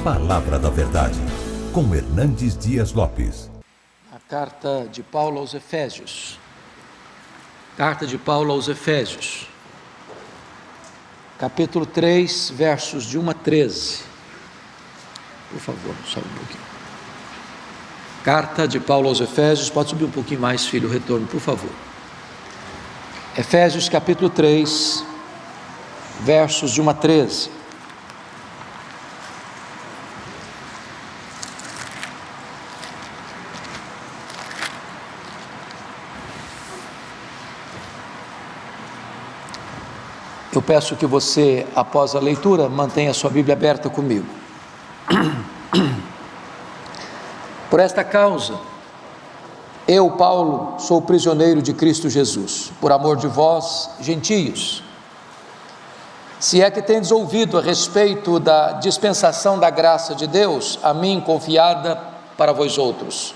Palavra da Verdade, com Hernandes Dias Lopes. A carta de Paulo aos Efésios. Carta de Paulo aos Efésios. Capítulo 3, versos de 1 a 13. Por favor, sobe um pouquinho. Carta de Paulo aos Efésios. Pode subir um pouquinho mais, filho, o retorno, por favor. Efésios capítulo 3, versos de 1 a 13. Eu peço que você, após a leitura, mantenha a sua Bíblia aberta comigo. Por esta causa, eu, Paulo, sou prisioneiro de Cristo Jesus, por amor de vós, gentios. Se é que tendes ouvido a respeito da dispensação da graça de Deus, a mim confiada para vós outros.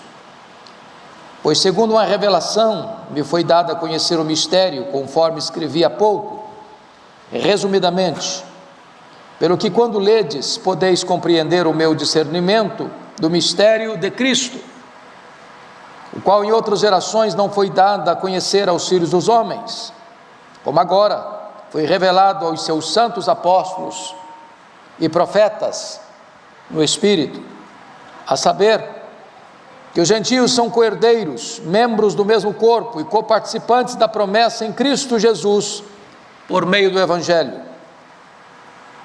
Pois segundo uma revelação, me foi dado a conhecer o mistério, conforme escrevi há pouco, resumidamente, pelo que quando ledes, podeis compreender o meu discernimento do mistério de Cristo, o qual em outras gerações não foi dado a conhecer aos filhos dos homens, como agora foi revelado aos seus santos apóstolos e profetas no Espírito, a saber, que os gentios são coerdeiros, membros do mesmo corpo e coparticipantes da promessa em Cristo Jesus, por meio do Evangelho,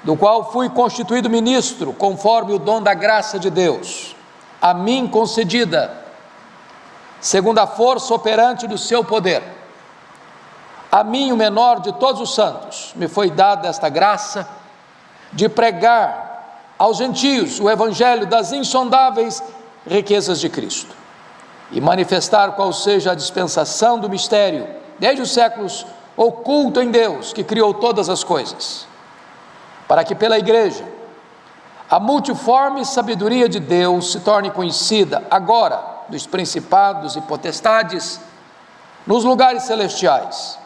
do qual fui constituído ministro, conforme o dom da graça de Deus, a mim concedida, segundo a força operante do seu poder. A mim, o menor de todos os santos, me foi dada esta graça de pregar aos gentios o Evangelho das insondáveis riquezas de Cristo, e manifestar qual seja a dispensação do mistério, desde os séculos oculto em Deus, que criou todas as coisas, para que pela igreja a multiforme sabedoria de Deus se torne conhecida agora dos principados e potestades nos lugares celestiais,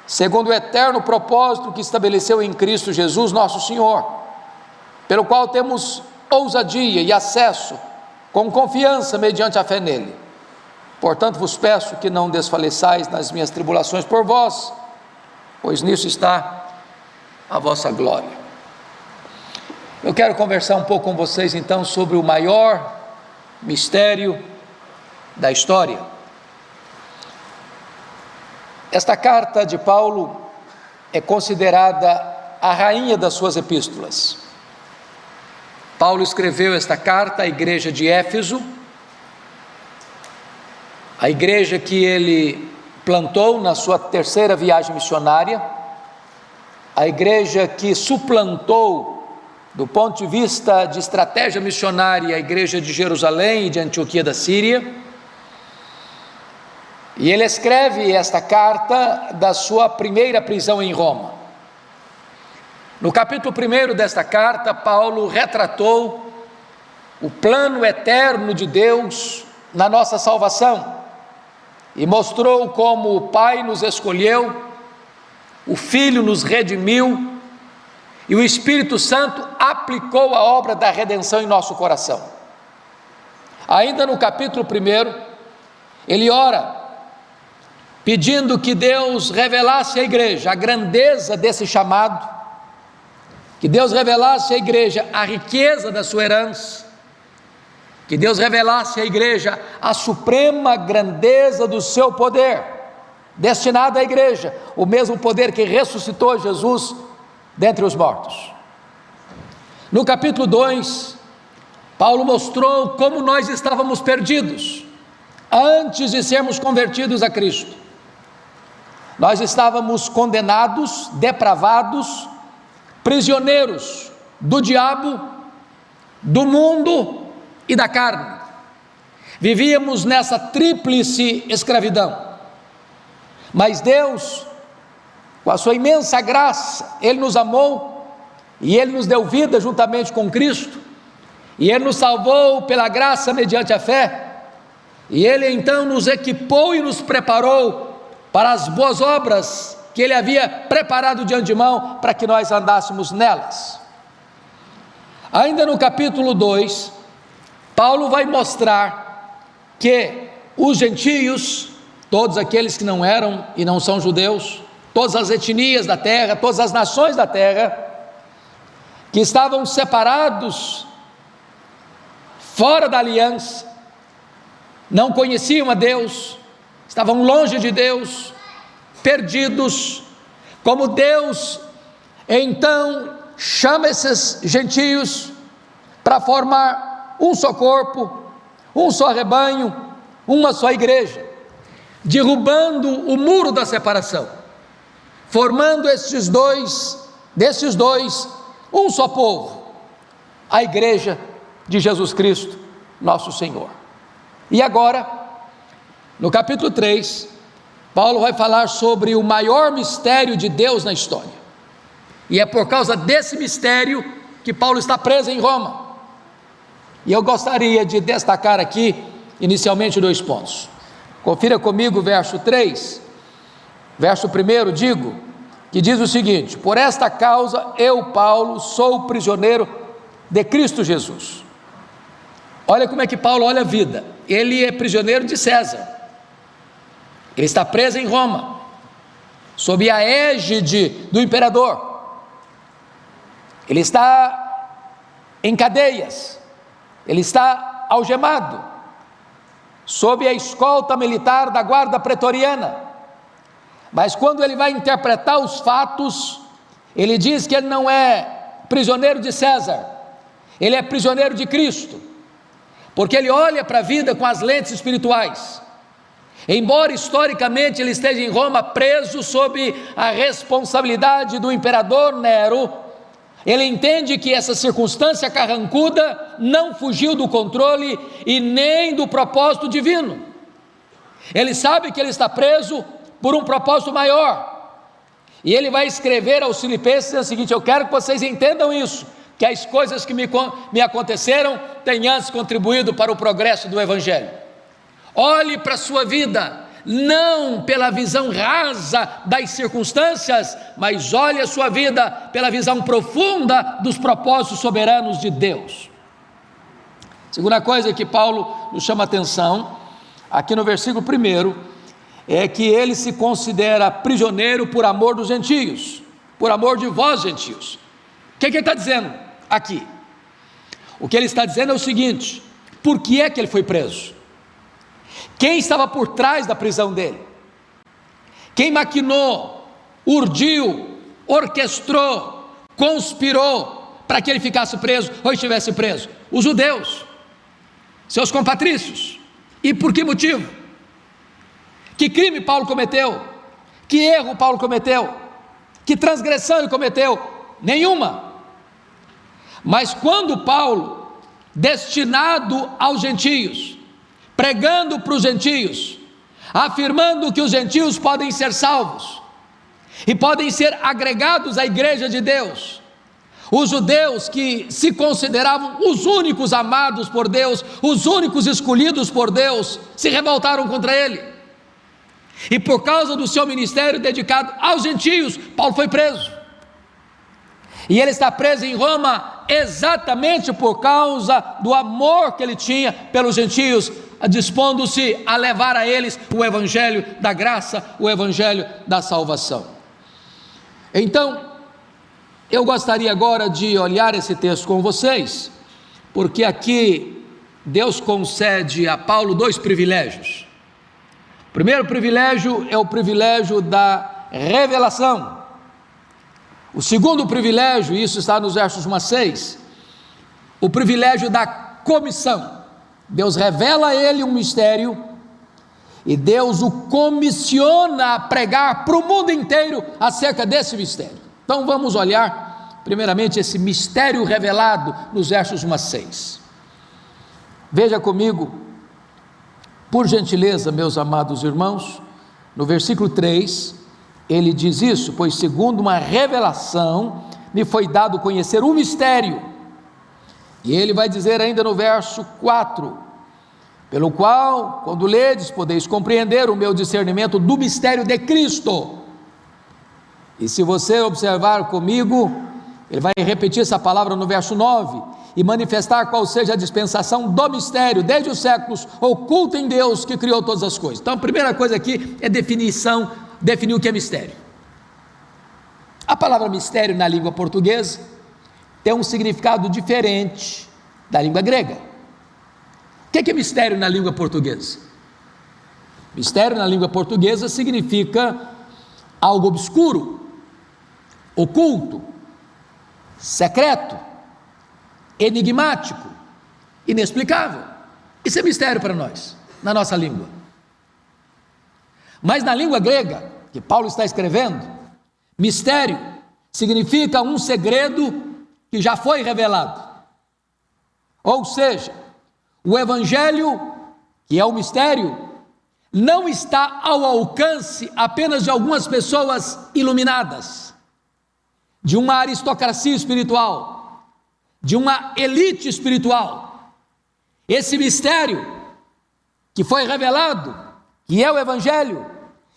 segundo o eterno propósito que estabeleceu em Cristo Jesus nosso Senhor, pelo qual temos ousadia e acesso com confiança mediante a fé nele. Portanto, vos peço que não desfaleçais nas minhas tribulações por vós, pois nisso está a vossa glória. Eu quero conversar um pouco com vocês então sobre o maior mistério da história. Esta carta de Paulo é considerada a rainha das suas epístolas. Paulo escreveu esta carta à igreja de Éfeso, a igreja que ele plantou na sua terceira viagem missionária, a igreja que suplantou, do ponto de vista de estratégia missionária, a igreja de Jerusalém e de Antioquia da Síria. E ele escreve esta carta da sua primeira prisão em Roma. No capítulo 1 desta carta, Paulo retratou o plano eterno de Deus na nossa salvação, e mostrou como o Pai nos escolheu, o Filho nos redimiu, e o Espírito Santo aplicou a obra da redenção em nosso coração. Ainda no capítulo 1, ele ora, pedindo que Deus revelasse à igreja a grandeza desse chamado, que Deus revelasse à igreja a riqueza da sua herança, que Deus revelasse à igreja a suprema grandeza do seu poder, destinado à igreja, o mesmo poder que ressuscitou Jesus dentre os mortos. No capítulo 2, Paulo mostrou como nós estávamos perdidos, antes de sermos convertidos a Cristo. Nós estávamos condenados, depravados, prisioneiros do diabo, do mundo e da carne. Vivíamos nessa tríplice escravidão, mas Deus, com a sua imensa graça, Ele nos amou, e Ele nos deu vida juntamente com Cristo, e Ele nos salvou pela graça mediante a fé, e Ele então nos equipou e nos preparou para as boas obras que Ele havia preparado de antemão para que nós andássemos nelas. Ainda no capítulo 2, Paulo vai mostrar que os gentios, todos aqueles que não eram e não são judeus, todas as etnias da terra, todas as nações da terra, que estavam separados, fora da aliança, não conheciam a Deus, estavam longe de Deus, perdidos, como Deus então chama esses gentios para formar um só corpo, um só rebanho, uma só igreja, derrubando o muro da separação, formando desses dois, um só povo, a igreja de Jesus Cristo, nosso Senhor. E agora, no capítulo 3, Paulo vai falar sobre o maior mistério de Deus na história, e é por causa desse mistério que Paulo está preso em Roma. E eu gostaria de destacar aqui, inicialmente, 2 pontos. Confira comigo o verso 3, verso 1, digo, que diz o seguinte: por esta causa eu, Paulo, sou prisioneiro de Cristo Jesus. Olha como é que Paulo olha a vida. Ele é prisioneiro de César, ele está preso em Roma, sob a égide do imperador, ele está em cadeias, ele está algemado, sob a escolta militar da guarda pretoriana. Mas quando ele vai interpretar os fatos, ele diz que ele não é prisioneiro de César, ele é prisioneiro de Cristo, porque ele olha para a vida com as lentes espirituais. Embora historicamente ele esteja em Roma preso sob a responsabilidade do imperador Nero, ele entende que essa circunstância carrancuda não fugiu do controle e nem do propósito divino. Ele sabe que ele está preso por um propósito maior, e ele vai escrever aos Filipenses o seguinte: eu quero que vocês entendam isso, que as coisas que me aconteceram têm antes contribuído para o progresso do Evangelho. Olhe para a sua vida, não pela visão rasa das circunstâncias, mas olhe a sua vida pela visão profunda dos propósitos soberanos de Deus. Segunda coisa que Paulo nos chama a atenção, aqui no versículo 1, é que ele se considera prisioneiro por amor dos gentios, por amor de vós gentios. O que ele está dizendo aqui? O que ele está dizendo é o seguinte: por que é que ele foi preso? Quem estava por trás da prisão dele? Quem maquinou, urdiu, orquestrou, conspirou para que ele ficasse preso ou estivesse preso? Os judeus, seus compatrícios. E por que motivo? Que crime Paulo cometeu? Que erro Paulo cometeu? Que transgressão ele cometeu? Nenhuma. Mas quando Paulo, destinado aos gentios, pregando para os gentios, afirmando que os gentios podem ser salvos e podem ser agregados à igreja de Deus, os judeus que se consideravam os únicos amados por Deus, os únicos escolhidos por Deus, se revoltaram contra ele, e por causa do seu ministério dedicado aos gentios, Paulo foi preso, e ele está preso em Roma exatamente por causa do amor que ele tinha pelos gentios, dispondo-se a levar a eles o evangelho da graça, o evangelho da salvação. Então, eu gostaria agora de olhar esse texto com vocês, porque aqui Deus concede a Paulo 2 privilégios. O primeiro privilégio é o privilégio da revelação. O segundo privilégio, isso está nos versos 1 a 6, o privilégio da comissão. Deus revela a ele um mistério e Deus o comissiona a pregar para o mundo inteiro acerca desse mistério. Então vamos olhar primeiramente esse mistério revelado nos versos 1 a 6. Veja comigo, por gentileza, meus amados irmãos, no versículo 3, ele diz isso: pois segundo uma revelação me foi dado conhecer um mistério. E ele vai dizer ainda no verso 4, pelo qual, quando ledes, podeis compreender o meu discernimento do mistério de Cristo. E se você observar comigo, ele vai repetir essa palavra no verso 9, e manifestar qual seja a dispensação do mistério, desde os séculos, oculto em Deus que criou todas as coisas. Então a primeira coisa aqui é definir o que é mistério. A palavra mistério na língua portuguesa tem um significado diferente da língua grega. O que é mistério na língua portuguesa? Mistério na língua portuguesa significa algo obscuro, oculto, secreto, enigmático, inexplicável. Isso é mistério para nós, na nossa língua. Mas na língua grega, que Paulo está escrevendo, mistério significa um segredo que já foi revelado. Ou seja, o evangelho, que é o mistério, não está ao alcance apenas de algumas pessoas iluminadas, de uma aristocracia espiritual, de uma elite espiritual. Esse mistério que foi revelado, que é o evangelho,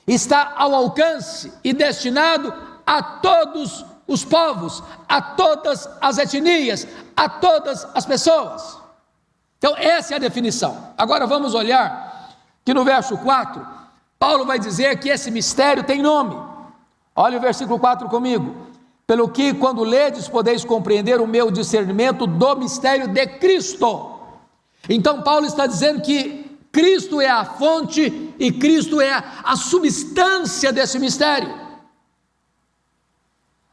está ao alcance e destinado a todos os povos, a todas as etnias, a todas as pessoas. Então essa é a definição. Agora vamos olhar que no verso 4, Paulo vai dizer que esse mistério tem nome. Olha o versículo 4 comigo. Pelo que quando ledes podeis compreender o meu discernimento do mistério de Cristo. Então Paulo está dizendo que Cristo é a fonte e Cristo é a substância desse mistério.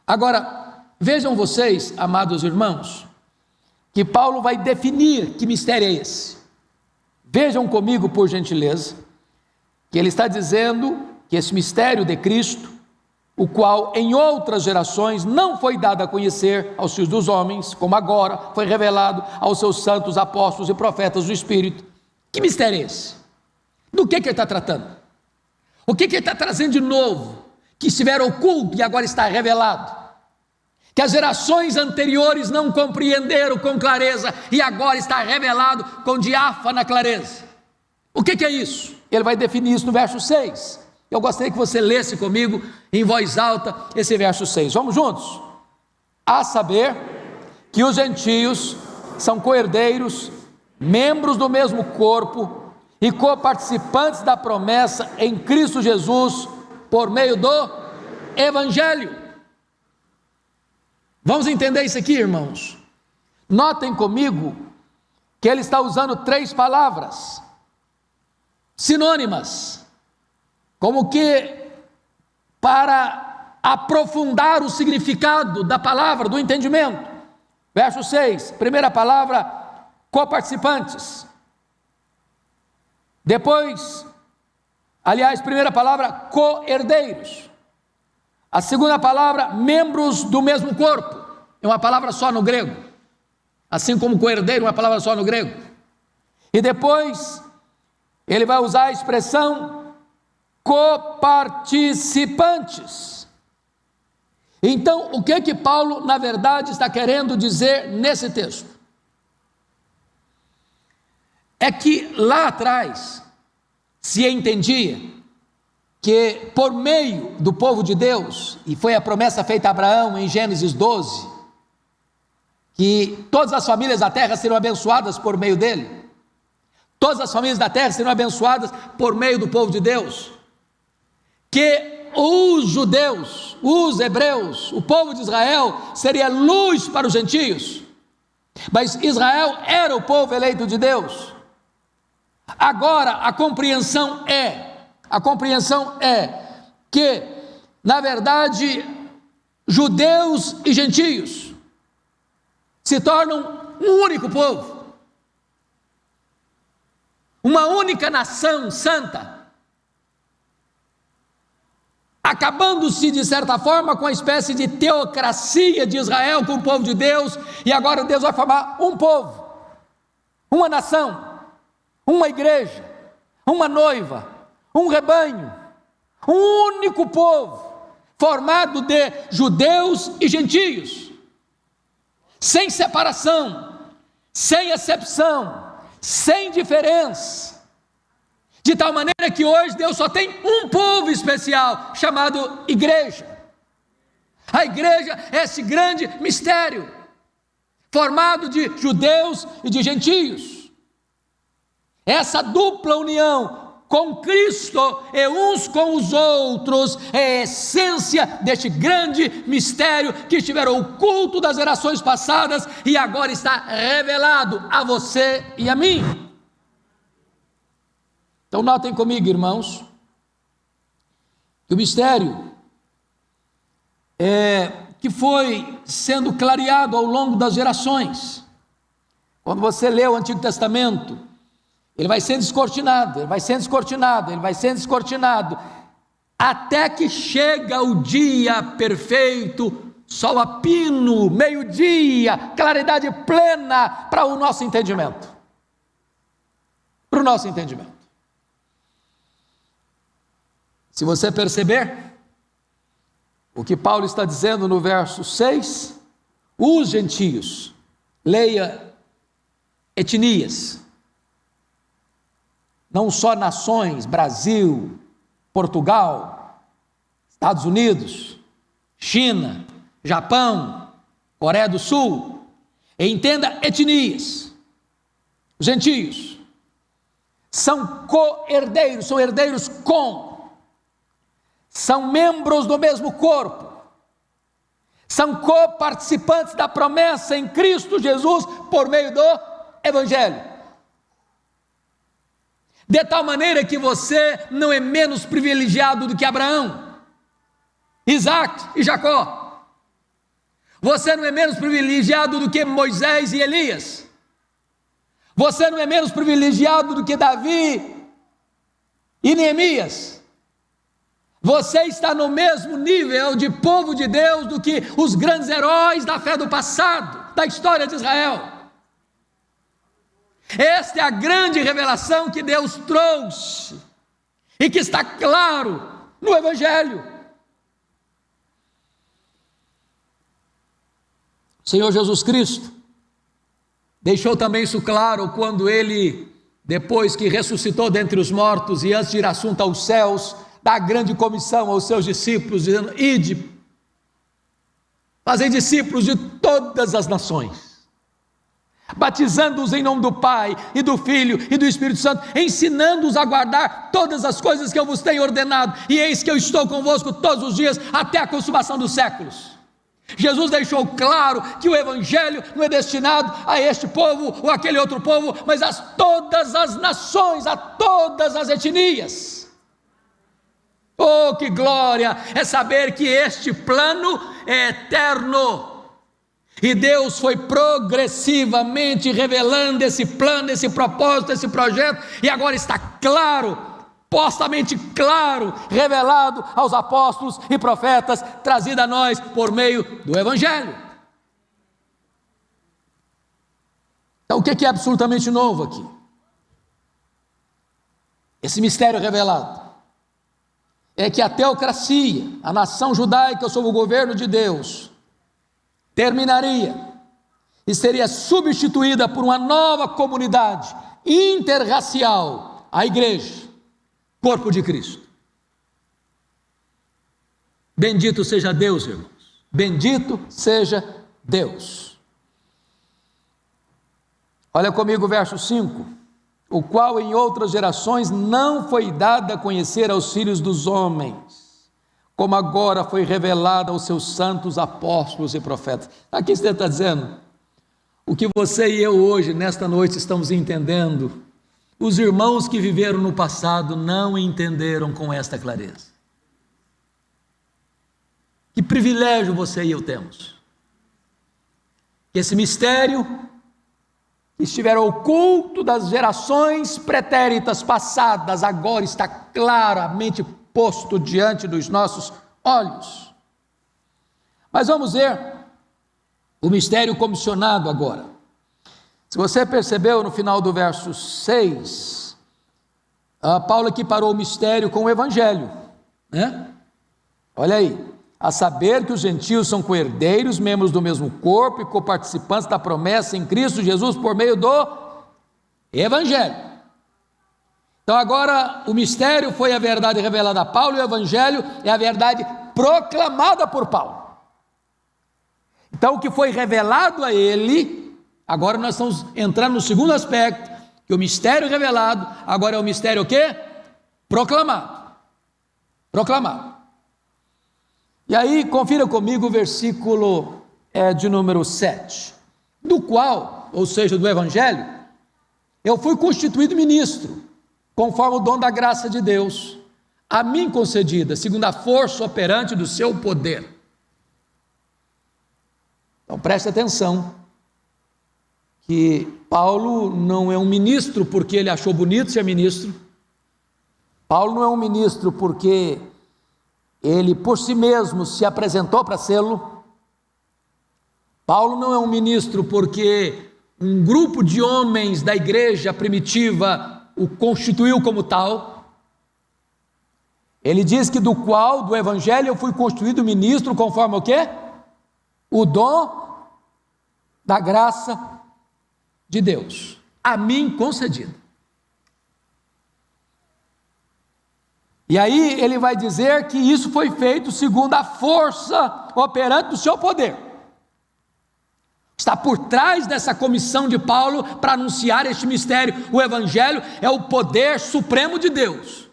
Agora, vejam vocês, amados irmãos, que Paulo vai definir que mistério é esse. Vejam comigo, por gentileza, que ele está dizendo que esse mistério de Cristo, o qual em outras gerações não foi dado a conhecer aos filhos dos homens, como agora foi revelado aos seus santos apóstolos e profetas do Espírito. Que mistério é esse? Do que ele está tratando? O que ele está trazendo de novo, que estivera oculto e agora está revelado? Que as gerações anteriores não compreenderam com clareza e agora está revelado com diáfana clareza. O que é isso? Ele vai definir isso no verso 6. Eu gostaria que você lesse comigo em voz alta esse verso 6. Vamos juntos? A saber que os gentios são co-herdeiros, membros do mesmo corpo e coparticipantes da promessa em Cristo Jesus por meio do Evangelho. Vamos entender isso aqui, irmãos? Notem comigo que ele está usando 3 palavras sinônimas, como que para aprofundar o significado da palavra, do entendimento. Verso 6, primeira palavra, coparticipantes. Depois, primeira palavra, co-herdeiros. A segunda palavra, membros do mesmo corpo, é uma palavra só no grego, assim como co-herdeiro, uma palavra só no grego. E depois, ele vai usar a expressão coparticipantes. Então, o que Paulo, na verdade, está querendo dizer nesse texto? É que lá atrás, se entendia que por meio do povo de Deus, e foi a promessa feita a Abraão em Gênesis 12, que todas as famílias da terra serão abençoadas por meio dele, todas as famílias da terra serão abençoadas por meio do povo de Deus, que os judeus, os hebreus, o povo de Israel seria luz para os gentios, mas Israel era o povo eleito de Deus. Agora a compreensão é que, na verdade, judeus e gentios se tornam um único povo, uma única nação santa, acabando-se de certa forma com a espécie de teocracia de Israel com o povo de Deus, e agora Deus vai formar um povo, uma nação, uma igreja, uma noiva, um rebanho, um único povo, formado de judeus e gentios, sem separação, sem acepção, sem diferença, de tal maneira que hoje Deus só tem um povo especial, chamado igreja. A igreja é esse grande mistério, formado de judeus e de gentios. Essa dupla união com Cristo e uns com os outros é a essência deste grande mistério que estivera oculto das gerações passadas e agora está revelado a você e a mim. Então notem comigo, irmãos, que o mistério que foi sendo clareado ao longo das gerações. Quando você lê o Antigo Testamento, ele vai sendo descortinado, ele vai sendo descortinado, ele vai sendo descortinado, até que chega o dia perfeito, sol a pino, meio-dia, claridade plena para o nosso entendimento. Para o nosso entendimento. Se você perceber o que Paulo está dizendo no verso 6, os gentios, leia etnias, não só nações, Brasil, Portugal, Estados Unidos, China, Japão, Coreia do Sul, entenda etnias, os gentios, são co-herdeiros, são herdeiros são membros do mesmo corpo, são co-participantes da promessa em Cristo Jesus por meio do Evangelho. De tal maneira que você não é menos privilegiado do que Abraão, Isaac e Jacó. Você não é menos privilegiado do que Moisés e Elias. Você não é menos privilegiado do que Davi e Neemias. Você está no mesmo nível de povo de Deus do que os grandes heróis da fé do passado, da história de Israel. Esta é a grande revelação que Deus trouxe e que está claro no Evangelho. O Senhor Jesus Cristo deixou também isso claro quando ele, depois que ressuscitou dentre os mortos e antes de ir assunto aos céus, dá a grande comissão aos seus discípulos, dizendo: ide, fazei discípulos de todas as nações, batizando-os em nome do Pai, e do Filho, e do Espírito Santo, ensinando-os a guardar todas as coisas que eu vos tenho ordenado, e eis que eu estou convosco todos os dias, até a consumação dos séculos. Jesus deixou claro que o Evangelho não é destinado a este povo ou aquele outro povo, mas a todas as nações, a todas as etnias. Oh, que glória é saber que este plano é eterno, e Deus foi progressivamente revelando esse plano, esse propósito, esse projeto, e agora está claro, postamente claro, revelado aos apóstolos e profetas, trazido a nós por meio do Evangelho. Então o que é absolutamente novo aqui? Esse mistério revelado é que a teocracia, a nação judaica sob o governo de Deus, terminaria e seria substituída por uma nova comunidade interracial, a igreja, corpo de Cristo. Bendito seja Deus, irmãos, bendito seja Deus. Olha comigo o verso 5. O qual em outras gerações não foi dado a conhecer aos filhos dos homens, como agora foi revelado aos seus santos apóstolos e profetas. Aqui você está dizendo, o que você e eu hoje, nesta noite, estamos entendendo, os irmãos que viveram no passado não entenderam com esta clareza. Que privilégio você e eu temos. Que esse mistério que estiver oculto das gerações pretéritas passadas, agora está claramente posto diante dos nossos olhos. Mas vamos ver o mistério comissionado agora. Se você percebeu no final do verso 6, Paulo equiparou o mistério com o Evangelho, né? Olha aí, a saber que os gentios são coerdeiros, membros do mesmo corpo e coparticipantes da promessa em Cristo Jesus por meio do Evangelho. Então agora o mistério foi a verdade revelada a Paulo, e o Evangelho é a verdade proclamada por Paulo. Então, o que foi revelado a ele, agora nós estamos entrando no segundo aspecto, que o mistério revelado, agora é o mistério o quê? Proclamado. Proclamado. E aí, confira comigo o versículo de número 7. Do qual, ou seja, do Evangelho, eu fui constituído ministro, conforme o dom da graça de Deus, a mim concedida, segundo a força operante do seu poder. Então preste atenção, que Paulo não é um ministro porque ele achou bonito ser ministro. Paulo não é um ministro porque ele por si mesmo se apresentou para sê-lo. Paulo não é um ministro porque um grupo de homens da igreja primitiva o constituiu como tal. Ele diz que do qual, do Evangelho, eu fui constituído ministro conforme o quê? O dom da graça de Deus, a mim concedido. E aí ele vai dizer que isso foi feito segundo a força operante do seu poder. Está por trás dessa comissão de Paulo para anunciar este mistério. O Evangelho é o poder supremo de Deus.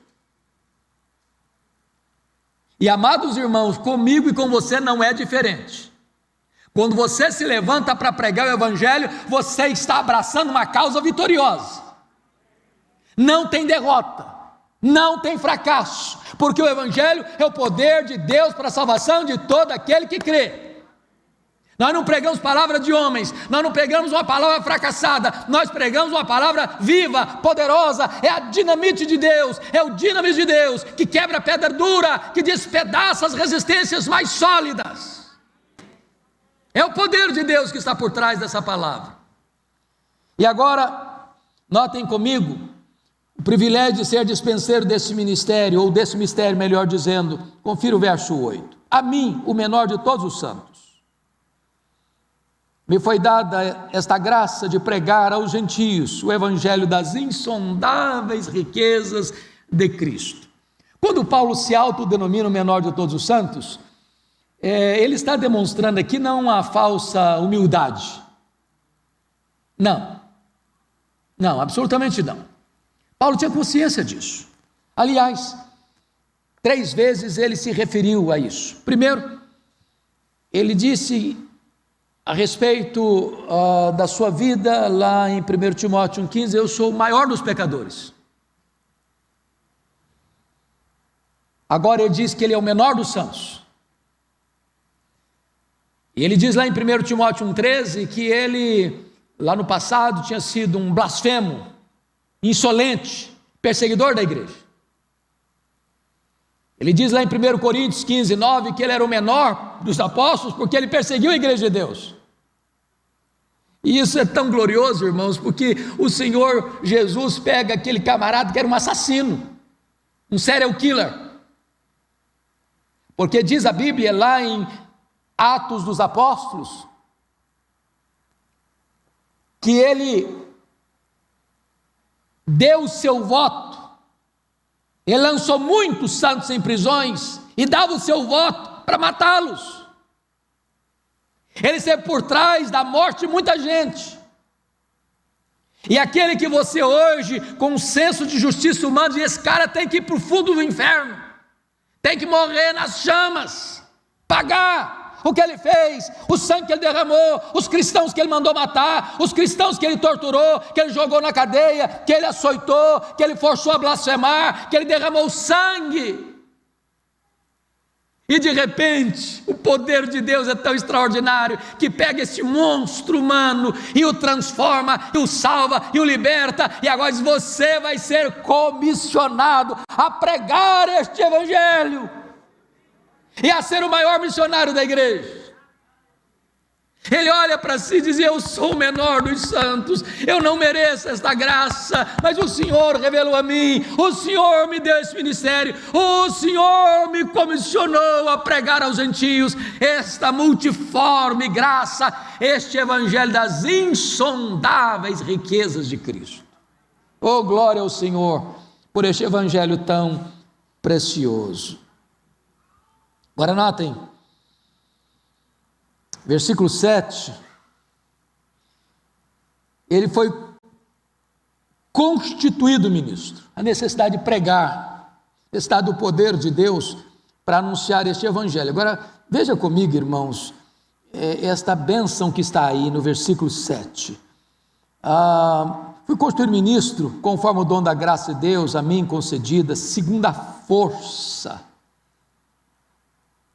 E amados irmãos, comigo e com você não é diferente. Quando você se levanta para pregar o Evangelho, você está abraçando uma causa vitoriosa. Não tem derrota, não tem fracasso, porque o Evangelho é o poder de Deus para a salvação de todo aquele que crê. Nós não pregamos palavra de homens, nós não pregamos uma palavra fracassada, nós pregamos uma palavra viva, poderosa, é a dinamite de Deus, é o dinamis de Deus, que quebra a pedra dura, que despedaça as resistências mais sólidas. É o poder de Deus que está por trás dessa palavra. E agora, notem comigo, o privilégio de ser dispenseiro desse ministério, ou desse mistério, melhor dizendo, confira o verso 8. A mim, o menor de todos os santos, me foi dada esta graça de pregar aos gentios o evangelho das insondáveis riquezas de Cristo. Quando Paulo se autodenomina o menor de todos os santos, ele está demonstrando aqui não uma falsa humildade. Não, absolutamente não. Paulo tinha consciência disso. Aliás, 3 vezes ele se referiu a isso. Primeiro, ele disse a respeito da sua vida, lá em 1 Timóteo 1,15, eu sou o maior dos pecadores. Agora ele diz que ele é o menor dos santos. E ele diz lá em 1 Timóteo 1,13 que ele, lá no passado, tinha sido um blasfemo, insolente, perseguidor da igreja. Ele diz lá em 1 Coríntios 15:9 que ele era o menor dos apóstolos porque ele perseguiu a igreja de Deus. E isso é tão glorioso, irmãos, porque o Senhor Jesus pega aquele camarada que era um assassino, um serial killer. Porque diz a Bíblia lá em Atos dos Apóstolos que ele deu o seu voto, ele lançou muitos santos em prisões e dava o seu voto para matá-los. Ele esteve por trás da morte de muita gente. E aquele que você hoje, com um senso de justiça humana, diz: esse cara tem que ir para o fundo do inferno, tem que morrer nas chamas, pagar o que ele fez, o sangue que ele derramou, os cristãos que ele mandou matar, os cristãos que ele torturou, que ele jogou na cadeia, que ele açoitou, que ele forçou a blasfemar, que ele derramou sangue. E de repente, o poder de Deus é tão extraordinário, que pega esse monstro humano, e o transforma, e o salva, e o liberta, e agora diz: você vai ser comissionado a pregar este evangelho, e a ser o maior missionário da igreja. Ele olha para si e diz: eu sou o menor dos santos, eu não mereço esta graça, mas o Senhor revelou a mim, o Senhor me deu esse ministério, o Senhor me comissionou a pregar aos gentios esta multiforme graça, este evangelho das insondáveis riquezas de Cristo. Oh, glória ao Senhor por este evangelho tão precioso. Agora notem, versículo 7, ele foi constituído ministro. A necessidade de pregar, a necessidade do poder de Deus para anunciar este evangelho. Agora, veja comigo, irmãos, esta bênção que está aí no versículo 7. Fui constituído ministro, conforme o dom da graça de Deus a mim concedida, segundo a força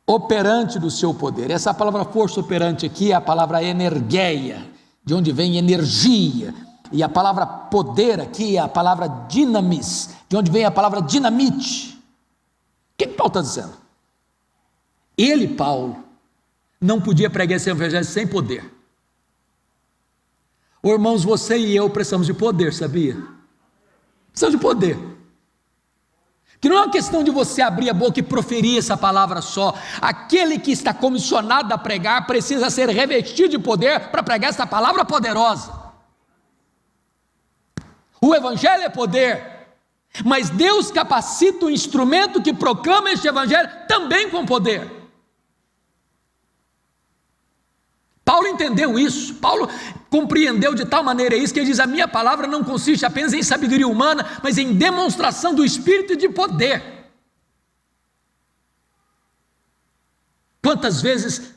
operante do seu poder. Essa palavra força operante aqui é a palavra energeia, de onde vem energia, e a palavra poder aqui é a palavra dinamis, de onde vem a palavra dinamite. O que Paulo está dizendo? Ele, Paulo, não podia pregar esse evangelho sem poder. Irmãos, você e eu precisamos de poder, sabia? Precisamos de poder. Que não é uma questão de você abrir a boca e proferir essa palavra só. Aquele que está comissionado a pregar precisa ser revestido de poder para pregar essa palavra poderosa. O evangelho é poder, mas Deus capacita o instrumento que proclama este evangelho também com poder. Paulo entendeu isso, Paulo compreendeu de tal maneira isso, que ele diz: a minha palavra não consiste apenas em sabedoria humana, mas em demonstração do Espírito e de poder. Quantas vezes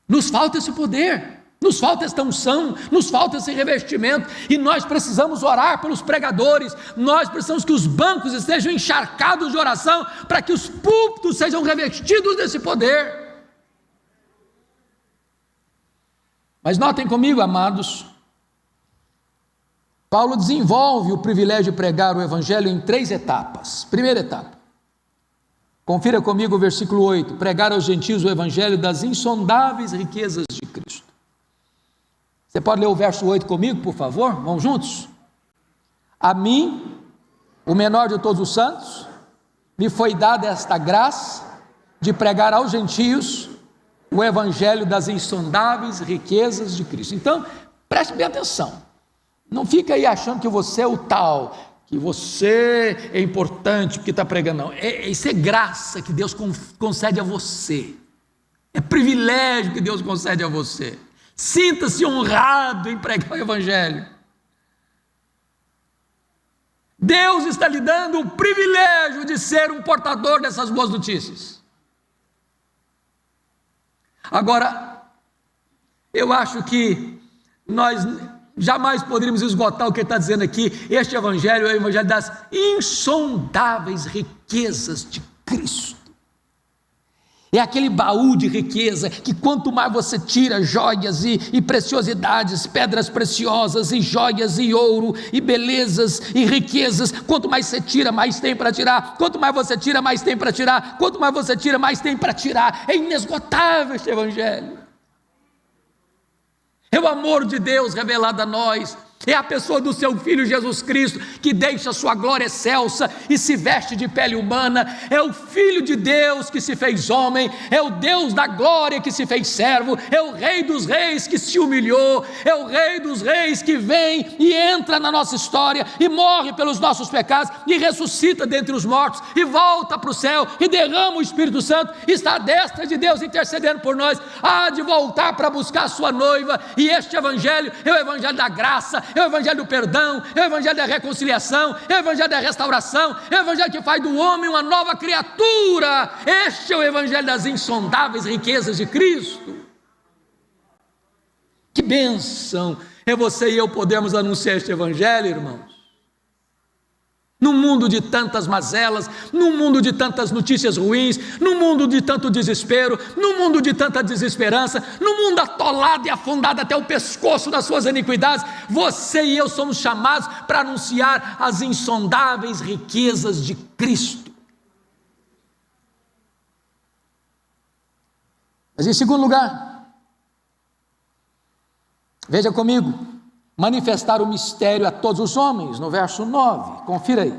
nos falta esse poder, nos falta esta unção, nos falta esse revestimento, e nós precisamos orar pelos pregadores, nós precisamos que os bancos estejam encharcados de oração, para que os púlpitos sejam revestidos desse poder. Mas notem comigo, amados, Paulo desenvolve o privilégio de pregar o evangelho em 3 etapas. Primeira etapa, confira comigo o versículo 8: pregar aos gentios o evangelho das insondáveis riquezas de Cristo. Você pode ler o verso 8 comigo, por favor? Vamos juntos? A mim, o menor de todos os santos, me foi dada esta graça de pregar aos gentios o evangelho das insondáveis riquezas de Cristo. Então, preste bem atenção, não fica aí achando que você é o tal, que você é importante porque está pregando, não. Isso é graça que Deus concede a você, é privilégio que Deus concede a você. Sinta-se honrado em pregar o evangelho. Deus está lhe dando o privilégio de ser um portador dessas boas notícias. Agora, eu acho que nós jamais poderíamos esgotar o que ele está dizendo aqui. Este evangelho é o evangelho das insondáveis riquezas de Cristo. É aquele baú de riqueza que quanto mais você tira joias e preciosidades, pedras preciosas e joias e ouro e belezas e riquezas, quanto mais você tira, mais tem para tirar. Quanto mais você tira, mais tem para tirar. Quanto mais você tira, mais tem para tirar. É inesgotável este evangelho. É o amor de Deus revelado a nós. É a pessoa do seu Filho Jesus Cristo, que deixa sua glória excelsa e se veste de pele humana. É o Filho de Deus que se fez homem, é o Deus da glória que se fez servo, é o Rei dos Reis que se humilhou, é o Rei dos Reis que vem e entra na nossa história e morre pelos nossos pecados e ressuscita dentre os mortos e volta para o céu e derrama o Espírito Santo, está à destra de Deus intercedendo por nós. Há de voltar para buscar a sua noiva, e este evangelho é o evangelho da graça, é o evangelho do perdão, é o evangelho da reconciliação, é o evangelho da restauração, é o evangelho que faz do homem uma nova criatura. Este é o evangelho das insondáveis riquezas de Cristo. Que bênção é você e eu podermos anunciar este evangelho, irmãos. Num mundo de tantas mazelas, num mundo de tantas notícias ruins, num mundo de tanto desespero, num mundo de tanta desesperança, num mundo atolado e afundado até o pescoço das suas iniquidades, você e eu somos chamados para anunciar as insondáveis riquezas de Cristo. Mas em segundo lugar, veja comigo, manifestar o mistério a todos os homens, no verso 9, confira aí.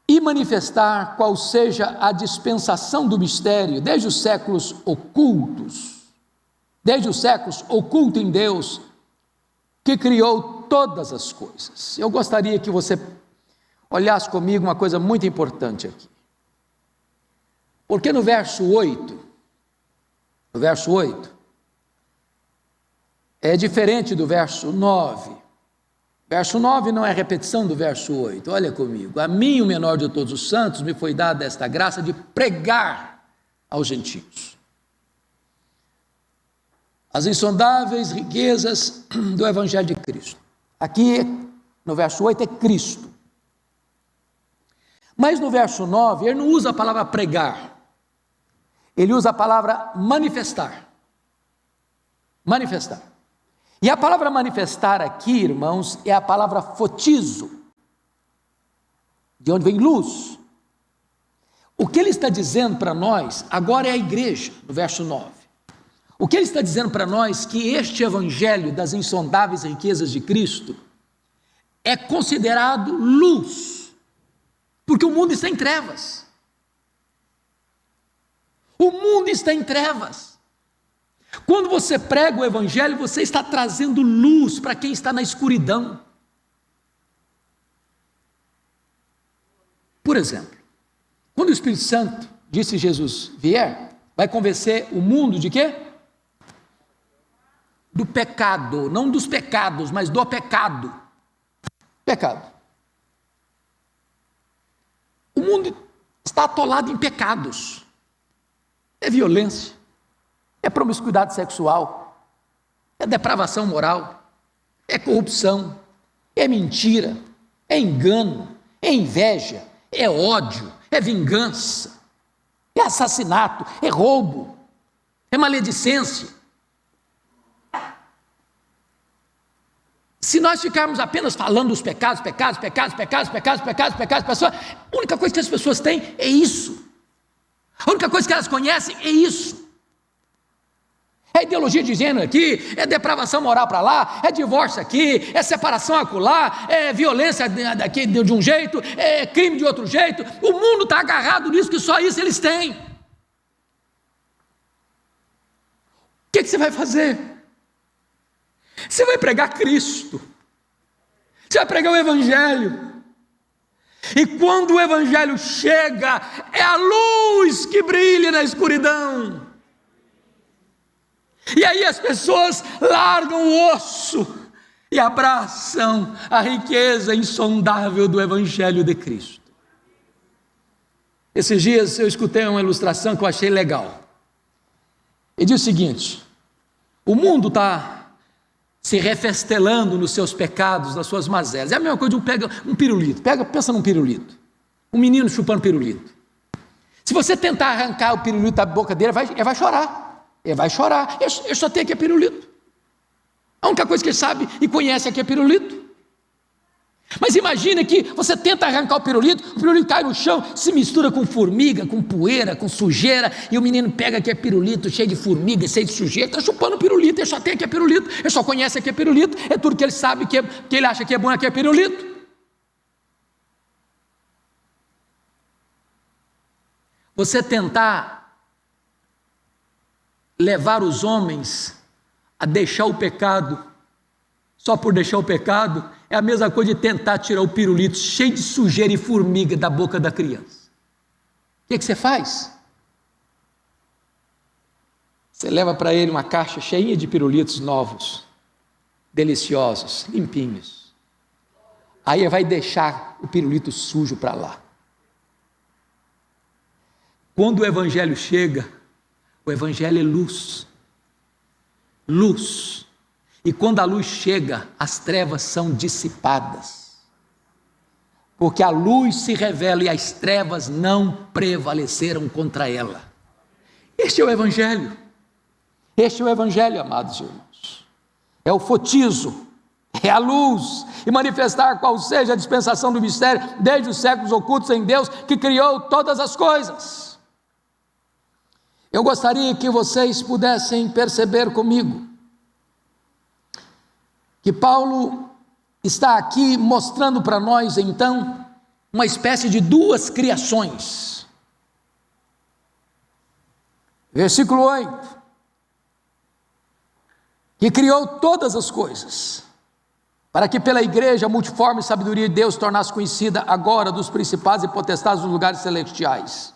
E manifestar qual seja a dispensação do mistério, desde os séculos ocultos, oculto em Deus, que criou todas as coisas. Eu gostaria que você olhasse comigo uma coisa muito importante aqui, porque no verso 8, no verso 8, é diferente do verso 9. Verso 9 não é repetição do verso 8. Olha comigo. A mim, o menor de todos os santos, me foi dada esta graça de pregar aos gentios as insondáveis riquezas do Evangelho de Cristo. Aqui, no verso 8, é Cristo. Mas no verso 9, ele não usa a palavra pregar. Ele usa a palavra manifestar. Manifestar. E a palavra manifestar aqui, irmãos, é a palavra fotizo, de onde vem luz. O que ele está dizendo para nós, agora é a igreja, no verso 9. O que ele está dizendo para nós, que este evangelho das insondáveis riquezas de Cristo é considerado luz, porque o mundo está em trevas. O mundo está em trevas. Quando você prega o evangelho, você está trazendo luz para quem está na escuridão. Por exemplo, quando o Espírito Santo, disse Jesus, vier, vai convencer o mundo de quê? Do pecado, não dos pecados, mas do pecado. Pecado. O mundo está atolado em pecados. É violência, é promiscuidade sexual, é depravação moral, é corrupção, é mentira, é engano, é inveja, é ódio, é vingança, é assassinato, é roubo, é maledicência. Se nós ficarmos apenas falando dos pecados, a única coisa que as pessoas têm é isso. A única coisa que elas conhecem é isso. É ideologia de gênero aqui, é depravação moral para lá, é divórcio aqui, é separação acolá, é violência daqui de um jeito, é crime de outro jeito. O mundo está agarrado nisso, que só isso eles têm. O que você vai fazer? Você vai pregar Cristo, você vai pregar o Evangelho, e quando o Evangelho chega, é a luz que brilha na escuridão, e aí as pessoas largam o osso e abraçam a riqueza insondável do Evangelho de Cristo. Esses dias eu escutei uma ilustração que eu achei legal, e diz o seguinte: o mundo está se refestelando nos seus pecados, nas suas mazelas. É a mesma coisa de um pirulito. Pensa num pirulito. Um menino chupando pirulito. Se você tentar arrancar o pirulito da boca dele, ele vai chorar. Ele vai chorar. Ele só tem aqui é pirulito. A única coisa que ele sabe e conhece aqui é pirulito. Mas imagina que você tenta arrancar o pirulito cai no chão, se mistura com formiga, com poeira, com sujeira, e o menino pega aqui é pirulito, cheio de formiga, cheio de sujeira, está chupando pirulito, ele só tem aqui é pirulito, ele só conhece aqui é pirulito, é tudo que ele sabe, que ele acha que é bom aqui é pirulito. Você tentar levar os homens a deixar o pecado, só por deixar o pecado, é a mesma coisa de tentar tirar o pirulito cheio de sujeira e formiga da boca da criança. O que você faz? Você leva para ele uma caixa cheia de pirulitos novos, deliciosos, limpinhos. Aí ele vai deixar o pirulito sujo para lá. Quando o Evangelho chega, o Evangelho é luz. Luz. E quando a luz chega, as trevas são dissipadas. Porque a luz se revela e as trevas não prevaleceram contra ela. Este é o Evangelho. Este é o Evangelho, amados irmãos. É o fotizo, é a luz, e manifestar qual seja a dispensação do mistério, desde os séculos ocultos em Deus, que criou todas as coisas. Eu gostaria que vocês pudessem perceber comigo, que Paulo está aqui mostrando para nós, então, uma espécie de duas criações. Versículo 8. Que criou todas as coisas, para que pela igreja a multiforme sabedoria de Deus tornasse conhecida agora dos principados e potestades dos lugares celestiais.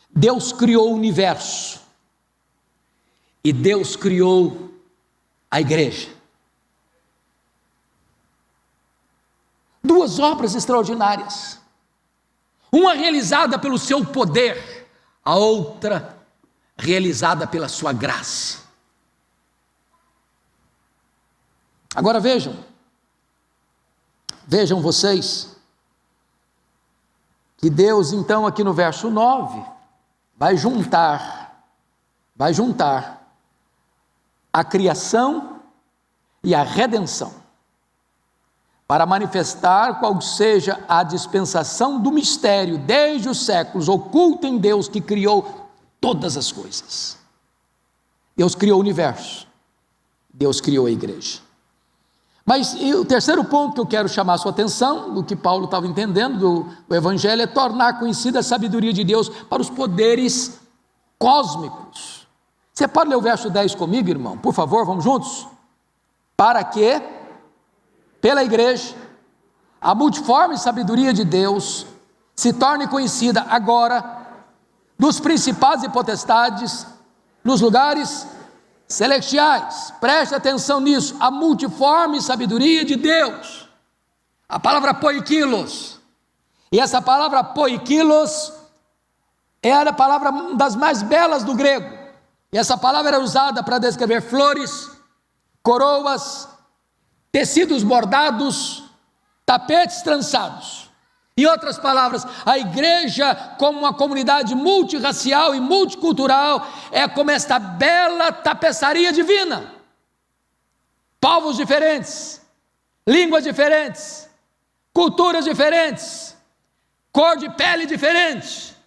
Deus criou o universo. e Deus criou a igreja. Duas obras extraordinárias, uma realizada pelo seu poder, a outra realizada pela sua graça. Agora vejam vocês, que Deus então aqui no verso 9, vai juntar a criação e a redenção, para manifestar qual seja a dispensação do mistério desde os séculos, oculto em Deus que criou todas as coisas. Deus criou o universo, Deus criou a igreja. Mas o terceiro ponto que eu quero chamar a sua atenção, do que Paulo estava entendendo do Evangelho, é tornar conhecida a sabedoria de Deus para os poderes cósmicos. Você pode ler o verso 10 comigo, irmão? Por favor, vamos juntos? Para que, pela igreja, a multiforme sabedoria de Deus se torne conhecida agora dos principados e potestades nos lugares celestiais. Preste atenção nisso, a multiforme sabedoria de Deus. A palavra poikilos, e essa palavra poikilos era a palavra das mais belas do grego, e essa palavra era usada para descrever flores, coroas, tecidos bordados, tapetes trançados. Em outras palavras, a igreja, como uma comunidade multirracial e multicultural, é como esta bela tapeçaria divina. Povos diferentes, línguas diferentes, culturas diferentes, cor de pele diferente.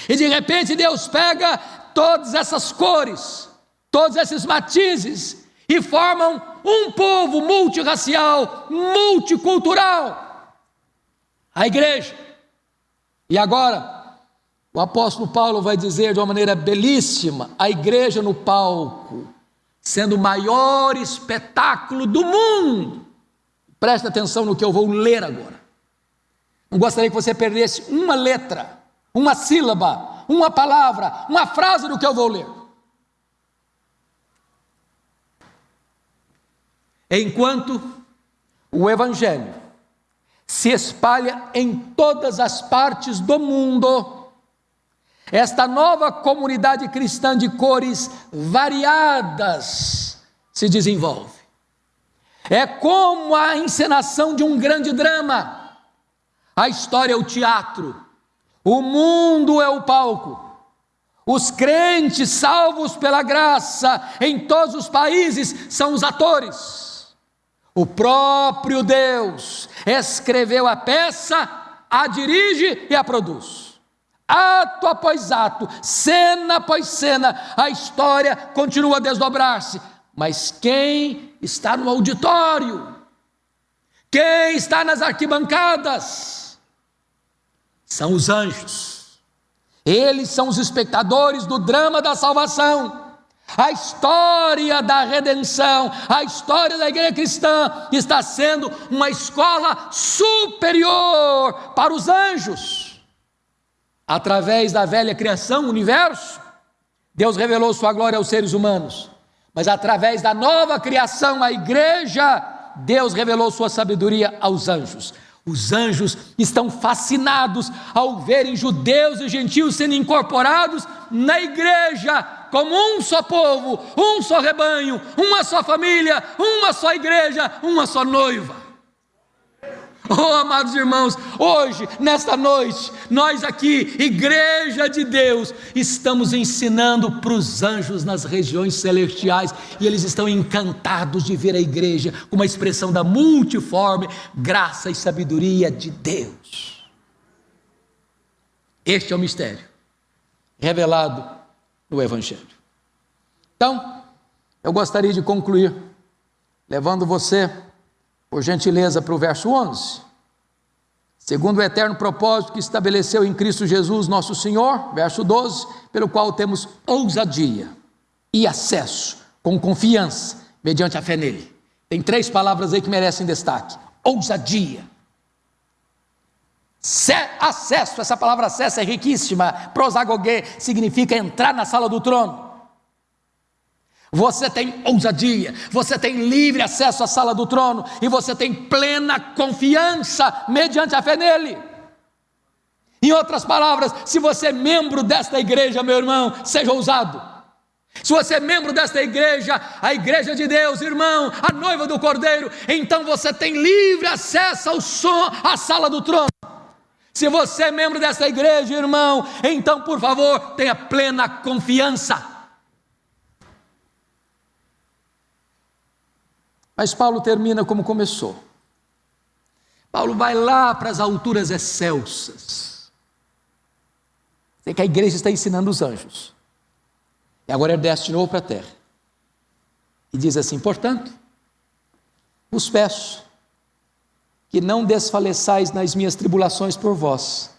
E de repente Deus pega todas essas cores, todos esses matizes, e formam um povo multirracial, multicultural, a igreja. E agora, o apóstolo Paulo vai dizer de uma maneira belíssima, a igreja no palco, sendo o maior espetáculo do mundo. Presta atenção no que eu vou ler agora. Não gostaria que você perdesse uma letra, uma sílaba, uma palavra, uma frase do que eu vou ler. Enquanto o Evangelho se espalha em todas as partes do mundo, esta nova comunidade cristã de cores variadas se desenvolve. É como a encenação de um grande drama. A história é o teatro, o mundo é o palco. Os crentes salvos pela graça em todos os países são os atores. O próprio Deus escreveu a peça, a dirige e a produz. Ato após ato, cena após cena, a história continua a desdobrar-se. Mas quem está no auditório? Quem está nas arquibancadas? São os anjos. Eles são os espectadores do drama da salvação. A história da redenção, a história da igreja cristã está sendo uma escola superior para os anjos. Através da velha criação, o universo, Deus revelou sua glória aos seres humanos. Mas através da nova criação, a igreja, Deus revelou sua sabedoria aos anjos. Os anjos estão fascinados ao verem judeus e gentios sendo incorporados na igreja, como um só povo, um só rebanho, uma só família, uma só igreja, uma só noiva. Oh, amados irmãos, hoje, nesta noite, nós aqui, igreja de Deus, estamos ensinando para os anjos nas regiões celestiais, e eles estão encantados de ver a igreja com uma expressão da multiforme graça e sabedoria de Deus. Este é o mistério revelado no Evangelho. Então, eu gostaria de concluir levando você, por gentileza, para o verso 11. Segundo o eterno propósito que estabeleceu em Cristo Jesus nosso Senhor, verso 12, pelo qual temos ousadia e acesso com confiança, mediante a fé nele. Tem 3 palavras aí que merecem destaque: ousadia, acesso. Essa palavra acesso é riquíssima. Prosagoge significa entrar na sala do trono. Você tem ousadia, você tem livre acesso à sala do trono e você tem plena confiança mediante a fé nele. Em outras palavras, se você é membro desta igreja, meu irmão, seja ousado. Se você é membro desta igreja, a igreja de Deus, irmão, a noiva do Cordeiro, então você tem livre acesso ao som, à sala do trono. Se você é membro desta igreja, irmão, então por favor, tenha plena confiança. Mas Paulo termina como começou. Paulo vai lá para as alturas excelsas. Sei que a igreja está ensinando os anjos. E agora ele desce de novo para a terra. E diz assim: portanto, vos peço que não desfaleçais nas minhas tribulações por vós,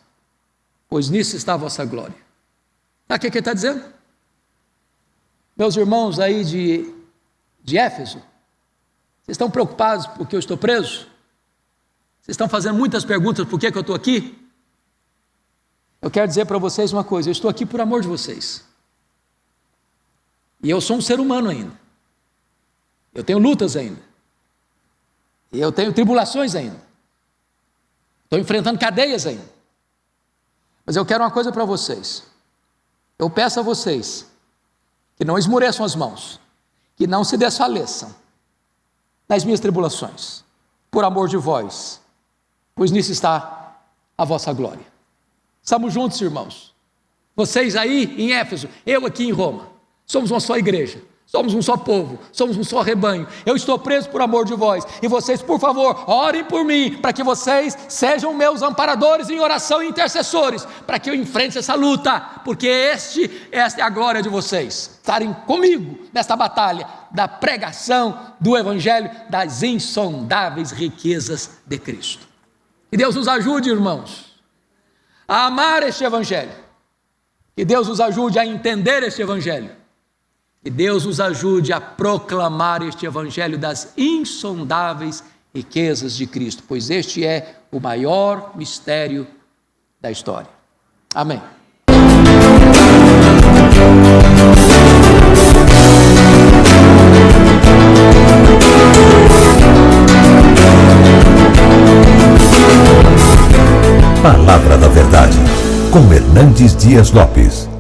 pois nisso está a vossa glória. Sabe o que ele está dizendo? Meus irmãos aí de Éfeso, vocês estão preocupados porque eu estou preso? Vocês estão fazendo muitas perguntas por que eu estou aqui? Eu quero dizer para vocês uma coisa: eu estou aqui por amor de vocês. E eu sou um ser humano ainda. Eu tenho lutas ainda. E eu tenho tribulações ainda. Estou enfrentando cadeias ainda. Mas eu quero uma coisa para vocês. Eu peço a vocês que não esmoreçam as mãos, que não se desfaleçam nas minhas tribulações, por amor de vós, pois nisso está a vossa glória. Estamos juntos, irmãos. Vocês aí em Éfeso, eu aqui em Roma. Somos uma só igreja, somos um só povo, somos um só rebanho. Eu estou preso por amor de vós, e vocês, por favor, orem por mim, para que vocês sejam meus amparadores em oração e intercessores, para que eu enfrente essa luta, porque esta é a glória de vocês, estarem comigo nesta batalha da pregação do Evangelho, das insondáveis riquezas de Cristo. Que Deus nos ajude, irmãos, a amar este Evangelho, que Deus nos ajude a entender este Evangelho, que Deus nos ajude a proclamar este Evangelho das insondáveis riquezas de Cristo, pois este é o maior mistério da história. Amém. Palavra da Verdade, com Hernandes Dias Lopes.